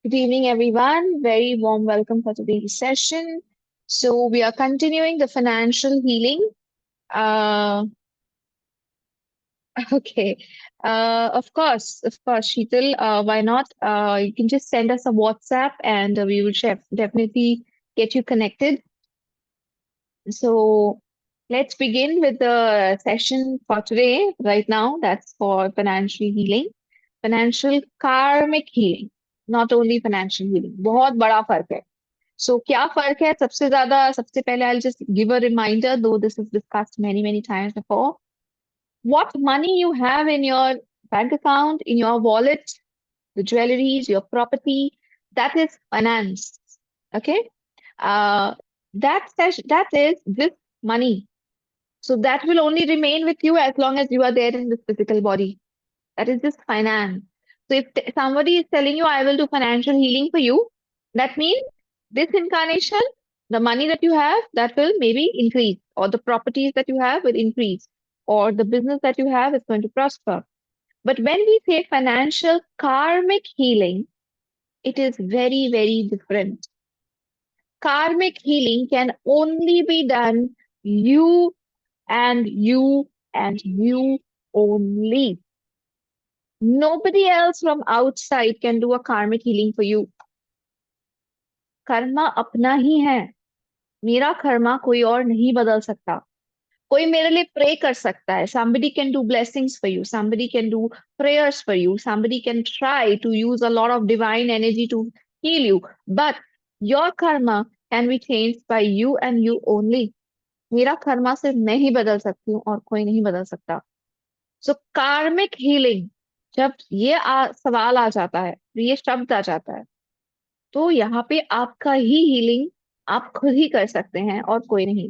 Good evening, everyone. Very warm welcome for today's session. So, we are continuing the financial healing. Uh, okay. Of course, Sheetal. Why not? You can just send us a WhatsApp and we will definitely get you connected. So, let's begin with the session for today, right now. That's for financial healing, financial karmic healing, not only financial healing. बहुत बड़ा फर्क है. So क्या फर्क है सबसे ज्यादा सबसे पहले I'll just give a reminder though this is discussed many times before. What money you have in your bank account, in your wallet, the jewelries, your property, that is finance. Okay? Uh, that is this money. So that will only remain with you as long as you are there in this physical body. That is just finance. So if somebody is telling you, I will do financial healing for you, that means this incarnation, the money that you have, that will maybe increase, or the properties that you have will increase, or the business that you have is going to prosper. But when we say financial karmic healing, it is very different. Karmic healing can only be done you and you and you only. Nobody else from outside can do a karmic healing for you. Karma अपना ही है. मेरा कर्मा कोई और नहीं बदल सकता. कोई मेरे लिए प्रे कर सकता है. Somebody can do blessings for you. Somebody can do prayers for you. Somebody can try to use a lot of divine energy to heal you. But your karma can be changed by you and you only. मेरा कर्मा सिर्फ मैं ही बदल सकती हूँ और कोई नहीं बदल सकता. सो कार्मिक हीलिंग, जब ये सवाल आ जाता है, ये शब्द आ जाता है, तो यहाँ पे आपका ही हीलिंग आप खुद ही कर सकते हैं और कोई नहीं.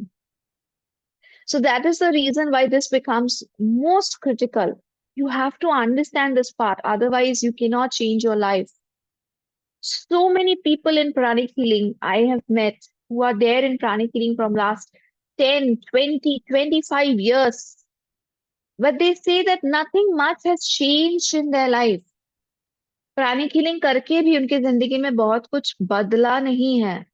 So that is the reason why this becomes most critical. You have to understand this part, otherwise you cannot change your life. So many people in pranic healing I have met who are there in pranic healing from last 10, 20, 25 years. But they say that nothing much has changed in their life. Pranic healing करके भी उनकी जिंदगी में बहुत कुछ बदला नहीं है.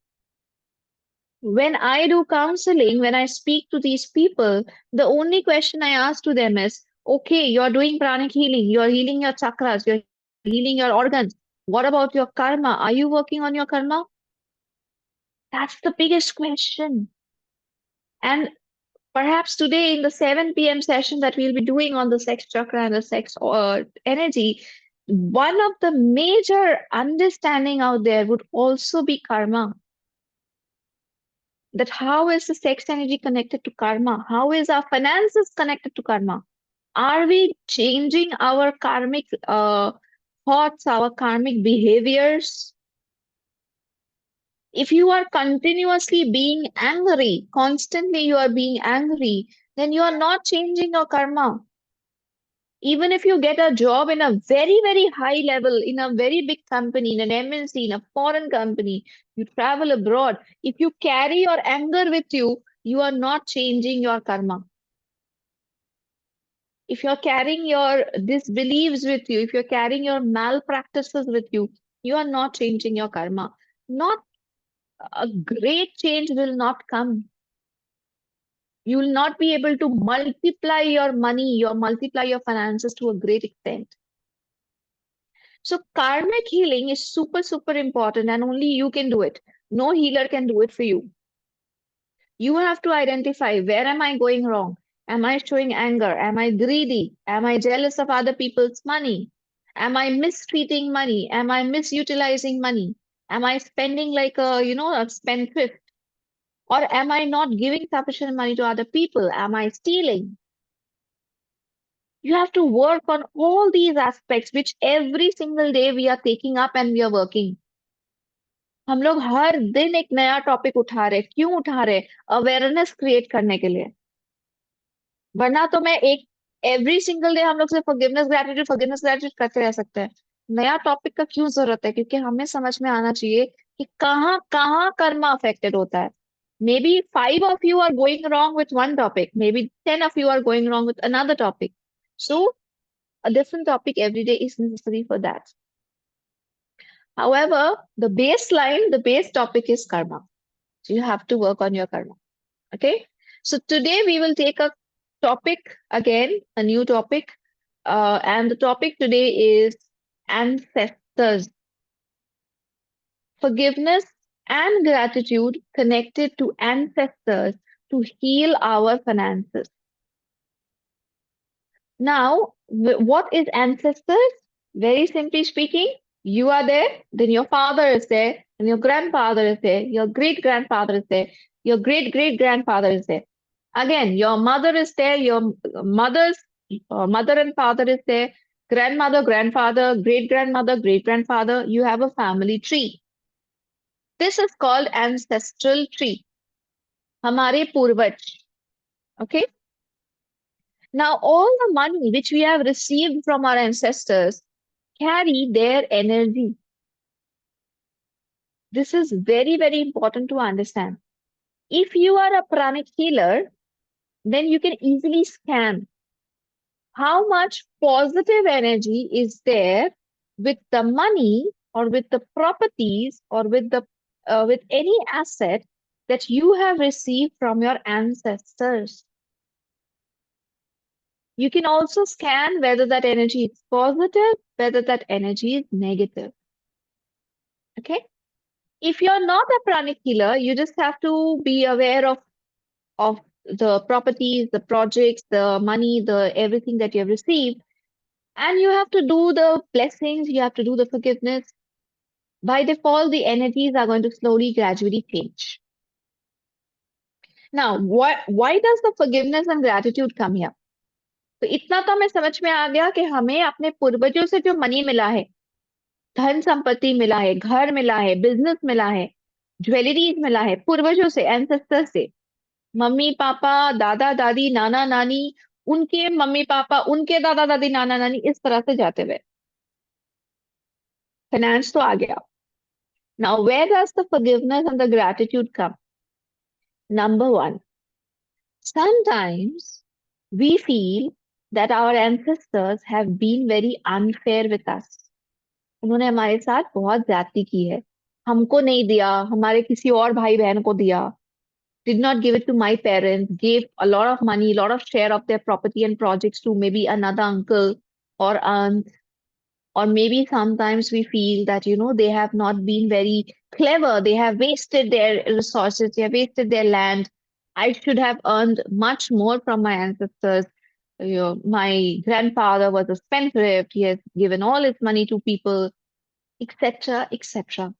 When I do counseling, when I speak to these people, the only question I ask to them is, okay, you're doing pranic healing, you're healing your chakras, you're healing your organs. What about your karma? Are you working on your karma? That's the biggest question. And perhaps today in the 7 p.m. session that we'll be doing on the sex chakra and the sex energy, one of the major understanding out there would also be karma. That how is the sex energy connected to karma? How is our finances connected to karma? Are we changing our karmic thoughts, our karmic behaviors? If you are continuously being angry, constantly you are being angry, then you are not changing your karma. Even if you get a job in a very high level, in a very big company, in an MNC, in a foreign company, you travel abroad, if you carry your anger with you, you are not changing your karma. If you're carrying your disbeliefs with you, if you're carrying your malpractices with you, you are not changing your karma. Not a great change will not come. You will not be able to multiply your money, multiply your finances to a great extent. So karmic healing is super important and only you can do it. No healer can do it for you. You have to identify, where am I going wrong? Am I showing anger? Am I greedy? Am I jealous of other people's money? Am I mistreating money? Am I misutilizing money? Am I spending like a spendthrift? Or am I not giving sufficient money to other people? Am I stealing? You have to work on all these aspects, which every single day we are taking up and we are working. हम लोग हर दिन एक नया topic उठा रहे. क्यों उठा रहे? अवेयरनेस क्रिएट करने के लिए. वरना तो मैं एक एवरी सिंगल डे हम लोग से फॉरगिवनेस ग्रेटिट्यूड करते रह सकते हैं. नया टॉपिक का क्यों जरूरत है? क्योंकि हमें समझ में आना चाहिए कि कहाँ कहाँ कर्मा अफेक्टेड होता है. Maybe 5 of you are going wrong with one topic. Maybe 10 of you are going wrong with another topic. So a different topic every day is necessary for that. However, the baseline, the base topic is karma. So you have to work on your karma. Okay. So today we will take a topic again, a new topic. And the topic today is ancestors, forgiveness and gratitude connected to ancestors to heal our finances. Now, what is ancestors? Very simply speaking, you are there, then your father is there, and your grandfather is there, your great grandfather is there, your great great grandfather is there. Again, your mother is there, your mother's mother and father is there, grandmother, grandfather, great grandmother, great grandfather. You have a family tree. This is called ancestral tree. हमारे पूर्वज. Okay. Now, all the money which we have received from our ancestors carry their energy. This is very, very important to understand. If you are a pranic healer, then you can easily scan how much positive energy is there with the money or with the properties or with any asset that you have received from your ancestors. You can also scan whether that energy is positive, whether that energy is negative. Okay. If you're not a pranic healer, you just have to be aware of the properties, the projects, the money, the everything that you have received, and you have to do the blessings, you have to do the forgiveness. By default, the energies are going to slowly, gradually change. Now, why does the forgiveness and gratitude come here? तो इतना तो हमें समझ में आ गया कि हमें अपने पूर्वजों से जो मनी मिला है, धन संपत्ति मिला है, घर मिला है, बिजनेस मिला है, ज्वेलरीज मिला है, पूर्वजों से, एंसेस्टर से, मम्मी पापा, दादा दादी, नाना नानी, उनके मम्मी पापा, उनके दादा दादी, नाना नानी, इस तरह से जाते हुए फाइनेंस तो आ गया. Now where does the forgiveness and the gratitude come? Number one, sometimes we feel that our ancestors have been very unfair with us. उन्होंने हमारे साथ बहुत ज्यादती की है, हमको नहीं दिया, हमारे किसी और भाई बहन को दिया, did not give it to my parents, gave a lot of money, a lot of share of their property and projects to maybe another uncle or aunt. Or maybe sometimes we feel that, they have not been very clever. They have wasted their resources. They have wasted their land. I should have earned much more from my ancestors. My grandfather was a spendthrift. He has given all his money to people, etc., etc.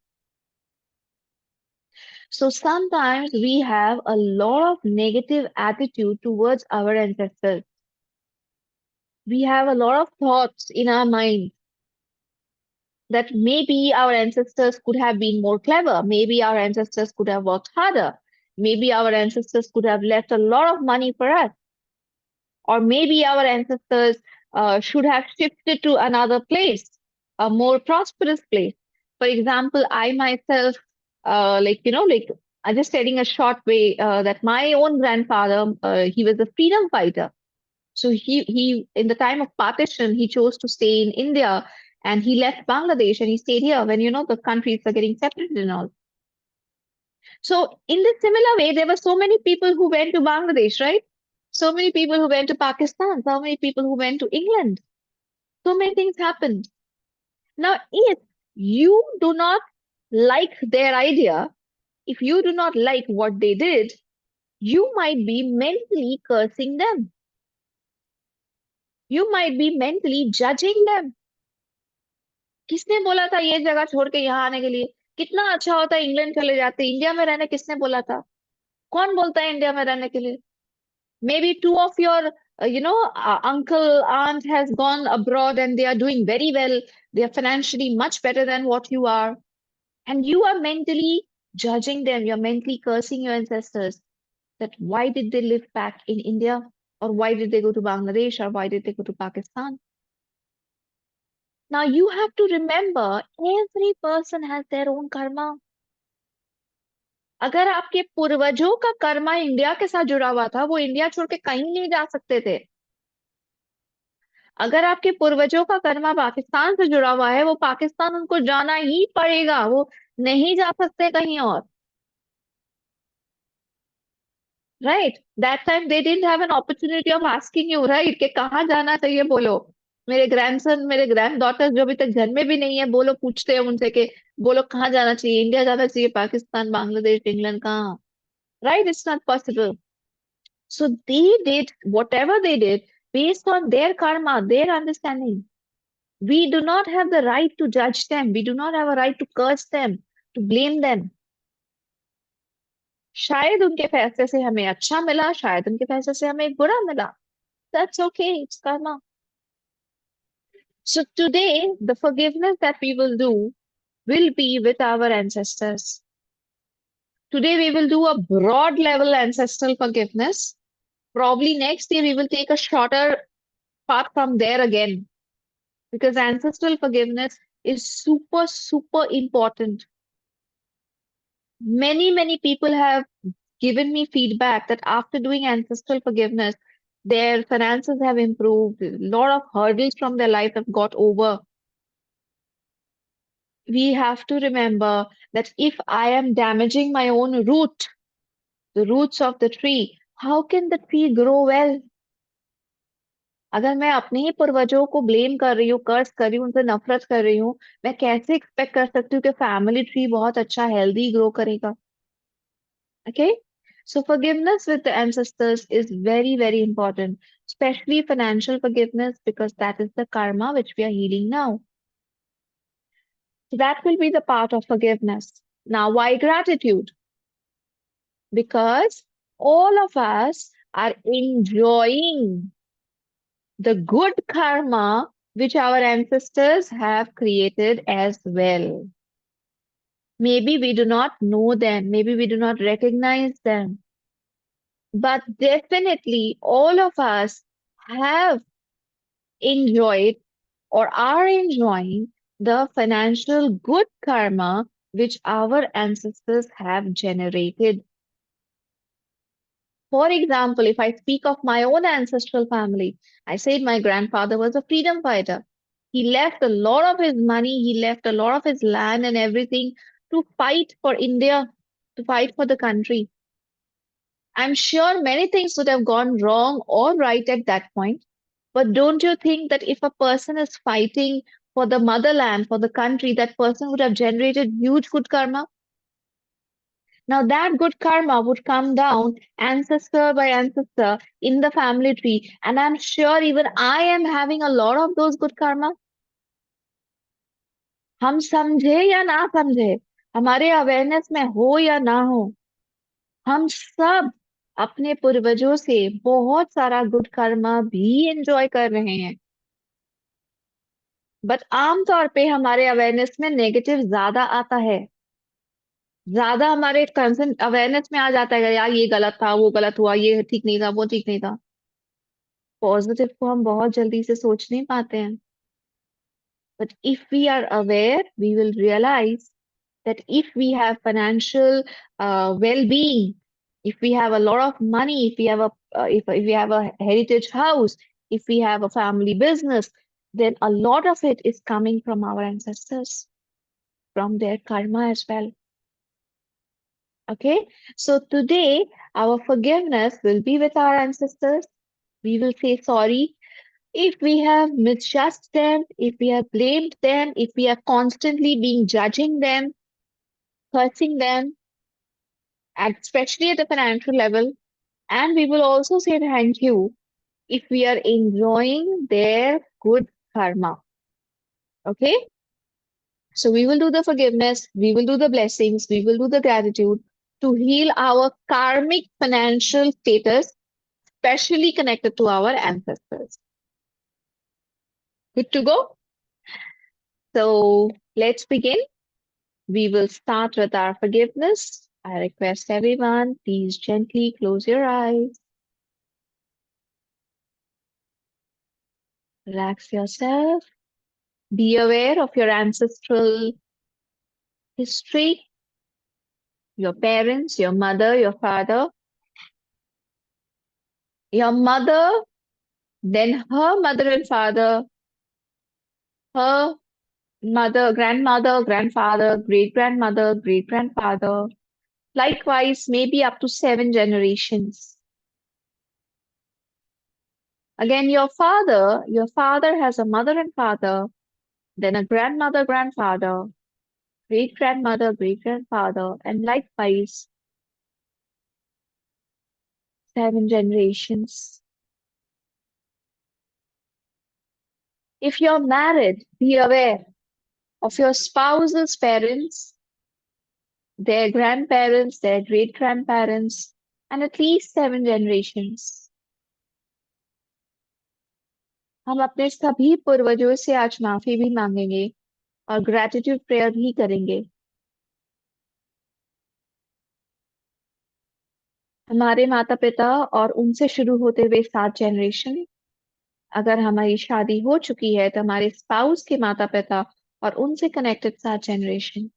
So sometimes we have a lot of negative attitude towards our ancestors. We have a lot of thoughts in our mind that maybe our ancestors could have been more clever. Maybe our ancestors could have worked harder. Maybe our ancestors could have left a lot of money for us. Or maybe our ancestors should have shifted to another place, a more prosperous place. For example, I myself, I'm just telling a short way that my own grandfather, he was a freedom fighter. So he in the time of partition, he chose to stay in India and he left Bangladesh and he stayed here when the countries were getting separated and all. So in the similar way, there were so many people who went to Bangladesh, right? So many people who went to Pakistan, so many people who went to England. So many things happened. Now, if you do not like their idea, if you do not like what they did, you might be mentally cursing them. You might be mentally judging them. किसने बोला था ये जगह छोड़ के यहाँ आने के लिए? कितना अच्छा होता है इंग्लैंड चले जाते, इंडिया में रहने किसने बोला था? कौन बोलता है इंडिया में रहने के लिए? Maybe two of your uncle aunt has gone abroad and they are doing very well, they are financially much better than what you are, and you are mentally judging them, you're mentally cursing your ancestors, that why did they live back in India, or why did they go to Bangladesh, or why did they go to Pakistan? Now you have to remember, every person has their own karma. अगर आपके पूर्वजों का Karma India के साथ जुड़ा हुआ था, वो इंडिया छोड़ के कहीं नहीं जा सकते थे. अगर आपके पूर्वजों का कर्मा पाकिस्तान से जुड़ा हुआ है, वो पाकिस्तान उनको जाना ही पड़ेगा, वो नहीं जा सकते कहीं और। Right, that time they didn't have an opportunity of asking you, right, कि कहाँ जाना चाहिए बोलो। मेरे ग्रैंडसन, मेरे ग्रैंड डॉटर्स जो अभी तक जन्मे भी नहीं है, बोलो, पूछते हैं उनसे कि बोलो कहाँ जाना चाहिए, इंडिया जाना चाहिए, पाकिस्तान, बांग्लादेश, इंग्लैंड, कहाँ? Right, it's not possible. So they did whatever they did based on their karma, their understanding. We do not have the right to judge them. We do not have a right to curse them, to blame them. शायद उनके फैसले से हमें अच्छा मिला, शायद उनके फैसले से हमें बुरा मिला. That's okay, it's karma. So today, the forgiveness that we will do will be with our ancestors. Today, we will do a broad level ancestral forgiveness. Probably next year, we will take a shorter path from there again, because ancestral forgiveness is super, super important. Many people have given me feedback that after doing ancestral forgiveness, their finances have improved, a lot of hurdles from their life have got over. We have to remember that if I am damaging my own root, the roots of the tree, how can the tree grow well? अगर मैं अपने ही पूर्वजों को blame कर रही हूँ, कर्स कर रही हूँ, उनसे नफरत कर रही हूँ, मैं कैसे एक्सपेक्ट कर सकती हूँ कि फैमिली ट्री बहुत अच्छा हेल्दी ग्रो करेगा? Okay, so forgiveness with the ancestors is very important, especially financial forgiveness, because that is the karma which we are healing now. So that will be the part of forgiveness. Now, why gratitude? Because all of us are enjoying the good karma which our ancestors have created as well. Maybe we do not know them, maybe we do not recognize them, but definitely all of us have enjoyed or are enjoying the financial good karma which our ancestors have generated. For example, if I speak of my own ancestral family, I said my grandfather was a freedom fighter. He left a lot of his money, he left a lot of his land and everything to fight for India, to fight for the country. I'm sure many things would have gone wrong or right at that point. But don't you think that if a person is fighting for the motherland, for the country, that person would have generated huge good karma? Now, that good karma would come down ancestor by ancestor in the family tree. And I'm sure even I am having a lot of those good karma. हम समझे या ना समझे, हमारे awareness में हो या ना हो, हम सब अपने पूर्वजों से बहुत सारा गुड कर्मा भी एंजॉय कर रहे हैं. बट आमतौर पे हमारे अवेयरनेस में नेगेटिव ज्यादा आता है, ज्यादा हमारे कंसर्न अवेयरनेस में आ जाता है, यार ये गलत था, वो गलत हुआ, ये ठीक नहीं था, वो ठीक नहीं था. पॉजिटिव को हम बहुत जल्दी से सोच नहीं पाते हैं. But if we are aware, we will realise that if we have financial well-being, if we have a lot of money, if we have if we have a heritage house, if we have a family business, then a lot of it is coming from our ancestors, from their karma as well. Okay, so today our forgiveness will be with our ancestors. We will say sorry if we have misjudged them, if we have blamed them, if we are constantly being judging them, cursing them, and especially at the financial level. And we will also say thank you if we are enjoying their good karma. Okay? So we will do the forgiveness, we will do the blessings, we will do the gratitude to heal our karmic financial status, especially connected to our ancestors. Good to go? So let's begin. We will start with our forgiveness. I request everyone, please gently close your eyes. Relax yourself. Be aware of your ancestral history, your parents, your mother, your father. Your mother Then her mother and father, her mother, grandmother, grandfather, great grandmother, great grandfather, likewise, maybe up to 7 generations. Again, your father has a mother and father, then a grandmother, grandfather, great grandmother, great grandfather, and likewise, 7 generations. If you're married, be aware of your spouse's parents, their grandparents, their great grandparents, and at least 7 generations. हम अपने सभी पूर्वजों से आज माफी भी मांगेंगे और ग्रेटिट्यूड प्रेयर भी करेंगे। हमारे माता पिता और उनसे शुरू होते हुए 7 जनरेशन, अगर हमारी शादी हो चुकी है तो हमारे स्पाउस के माता पिता और उनसे connected 7 generation.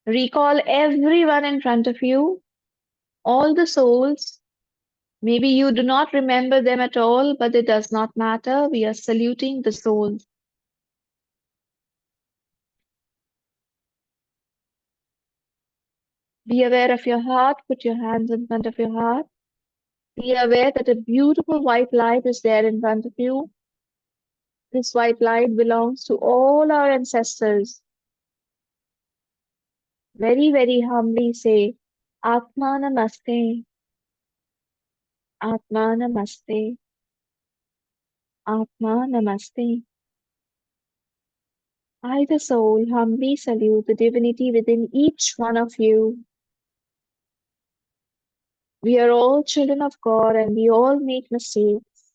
Recall everyone in front of you, all the souls. Maybe you do not remember them at all, but it does not matter. We are saluting the souls. Be aware of your heart. Put your hands in front of your heart. Be aware that a beautiful white light is there in front of you. This white light belongs to all our ancestors. Very, very humbly say, Atma Namaste, Atma Namaste, Atma Namaste. I, the soul, humbly salute the divinity within each one of you. We are all children of God and we all make mistakes.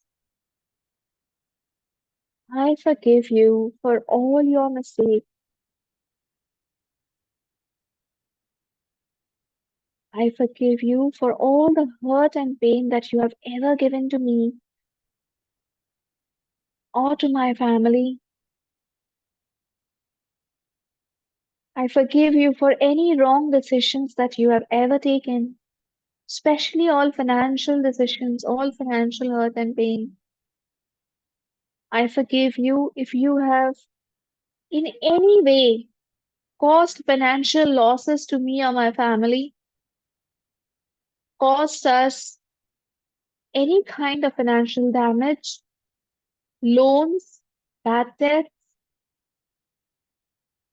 I forgive you for all your mistakes. I forgive you for all the hurt and pain that you have ever given to me or to my family. I forgive you for any wrong decisions that you have ever taken, especially all financial decisions, all financial hurt and pain. I forgive you if you have in any way caused financial losses to me or my family, caused us any kind of financial damage, loans, bad debts,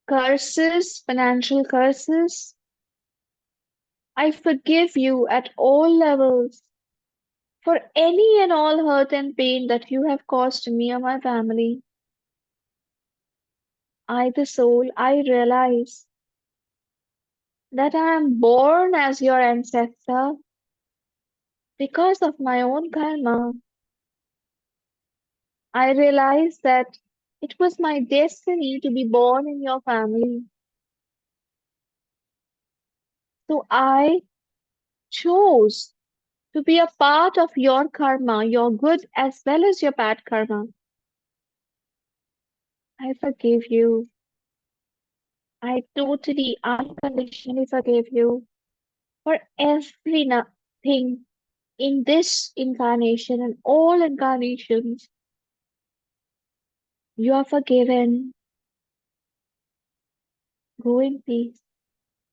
curses, financial curses. I forgive you at all levels for any and all hurt and pain that you have caused to me or my family. I, the soul, I realize that I am born as your ancestor because of my own karma. I realize that it was my destiny to be born in your family. So I chose to be a part of your karma, your good as well as your bad karma. I forgive you. I totally unconditionally forgive you for everything in this incarnation and all incarnations. You are forgiven. Go in peace.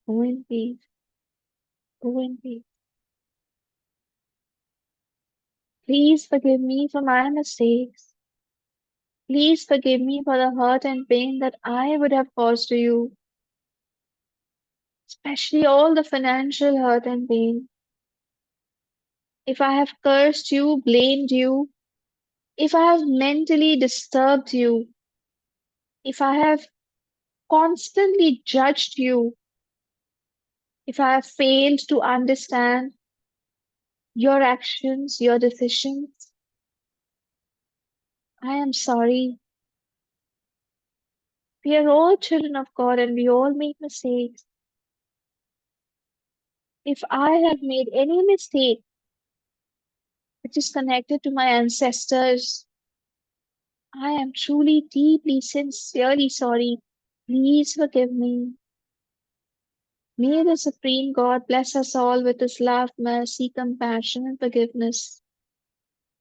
Go in peace. Go in peace. Please forgive me for my mistakes. Please forgive me for the hurt and pain that I would have caused to you, especially all the financial hurt and pain. If I have cursed you, blamed you, if I have mentally disturbed you, if I have constantly judged you, if I have failed to understand your actions, your decisions, I am sorry. We are all children of God and we all make mistakes. If I have made any mistake which is connected to my ancestors, I am truly, deeply, sincerely sorry. Please forgive me. May the Supreme God bless us all with His love, mercy, compassion, and forgiveness.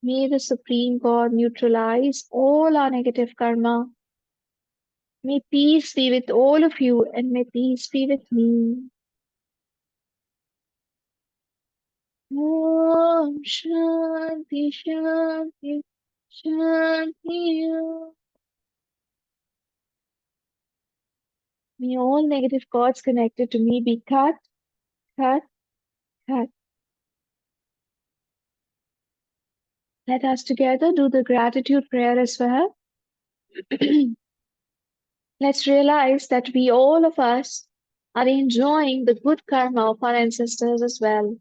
May the Supreme God neutralize all our negative karma. May peace be with all of you and may peace be with me. Om Shanti Shanti Shanti. May all negative cords connected to me be cut, cut, cut. Let us together do the gratitude prayer as well. Let's realize that we, all of us, are enjoying the good karma of our ancestors as well.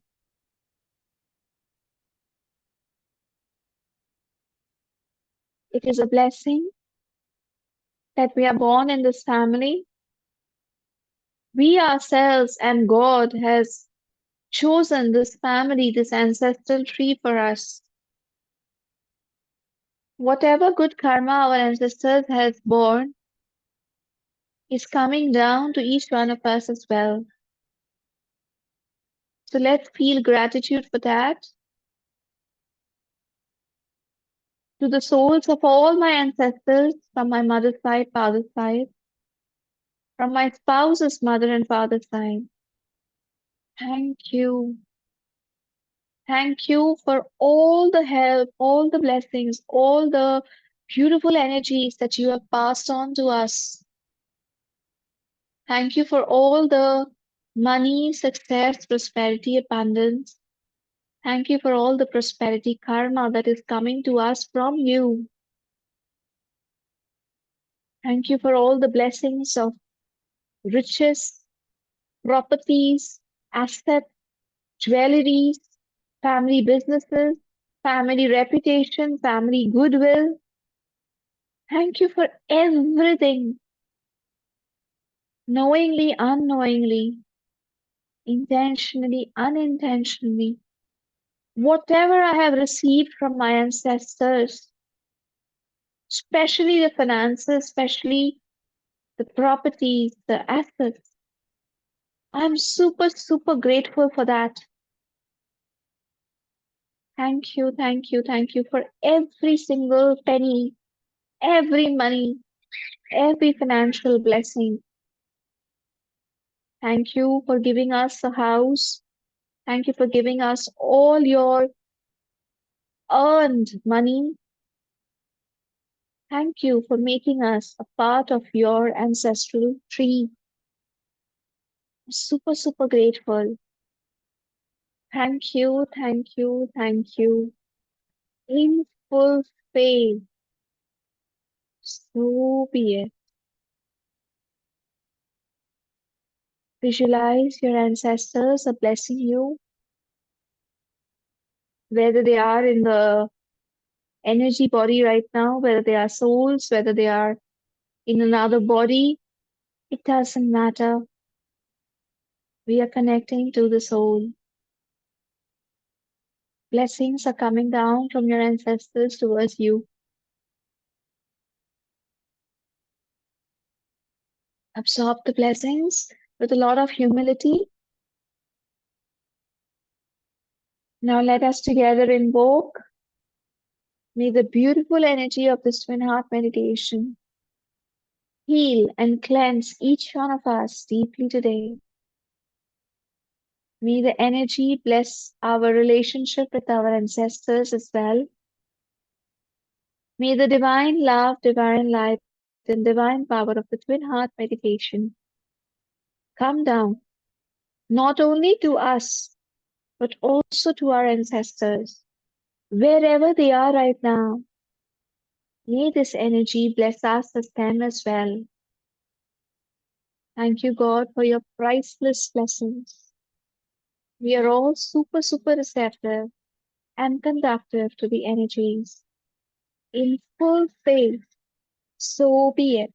It is a blessing that we are born in this family. We ourselves and God has chosen this family, this ancestral tree for us. Whatever good karma our ancestors has borne is coming down to each one of us as well. So let's feel gratitude for that. To the souls of all my ancestors from my mother's side, father's side, from my spouse's mother and father's side. Thank you. Thank you for all the help, all the blessings, all the beautiful energies that you have passed on to us. Thank you for all the money, success, prosperity, abundance. Thank you for all the prosperity karma that is coming to us from you. Thank you for all the blessings of riches, properties, assets, jewelries, family businesses, family reputation, family goodwill. Thank you for everything, knowingly, unknowingly, intentionally, unintentionally. Whatever I have received from my ancestors, especially the finances, especially the properties, the assets, I'm super, super grateful for that. Thank you, thank you, thank you for every single penny, every money, every financial blessing. Thank you for giving us a house. Thank you for giving us all your earned money. Thank you for making us a part of your ancestral tree. Super, super grateful. Thank you, thank you, thank you. In full faith, so be it. Visualize your ancestors are blessing you, whether they are in the energy body right now, whether they are souls, whether they are in another body, it doesn't matter. We are connecting to the soul. Blessings are coming down from your ancestors towards you. Absorb the blessings with a lot of humility. Now let us together invoke. May the beautiful energy of this twin heart meditation heal and cleanse each one of us deeply today. May the energy bless our relationship with our ancestors as well. May the divine love, divine light, and divine power of the twin heart meditation come down not only to us, but also to our ancestors, wherever they are right now. May this energy bless us as them as well. Thank you, God, for your priceless blessings. We are all super, super receptive and conductive to the energies. In full faith, so be it.